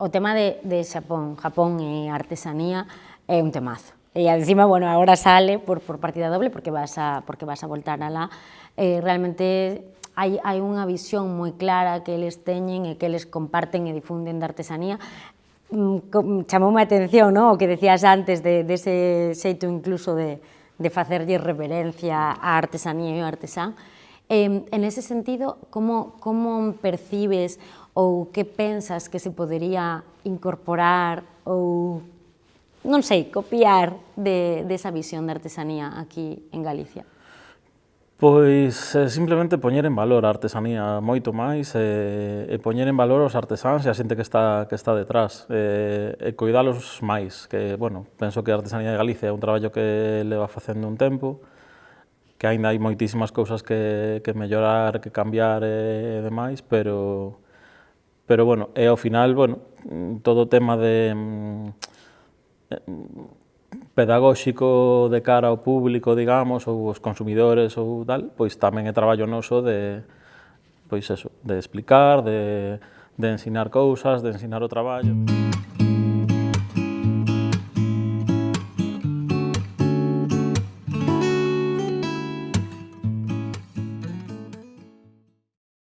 O tema de Japón e artesanía é un temazo. E encima, bueno, agora sale por partida doble porque vas a voltar alá. Realmente hai unha visión moi clara que eles teñen e que eles comparten e difunden da artesanía. Chamoume a atención, no? O que decías antes dese xeito incluso de facerlle reverencia á artesanía e ao artesán. En ese sentido, como percibes ou que pensas que se podería incorporar ou, non sei, copiar desa visión de artesanía aquí en Galicia? Pois simplemente poñer en valor a artesanía moito máis e poñer en valor os artesáns e a xente que está detrás e coidalos máis, que, bueno, penso que a artesanía de Galicia é un traballo que leva facendo un tempo, que aínda hai moitísimas cousas que mellorar, que cambiar e demais, pero bueno, e ao final, bueno, todo o tema de pedagóxico de cara ao público, digamos, ou os consumidores ou tal, pois tamén é traballo noso de, pois eso, de explicar, de ensinar cousas, de ensinar o traballo.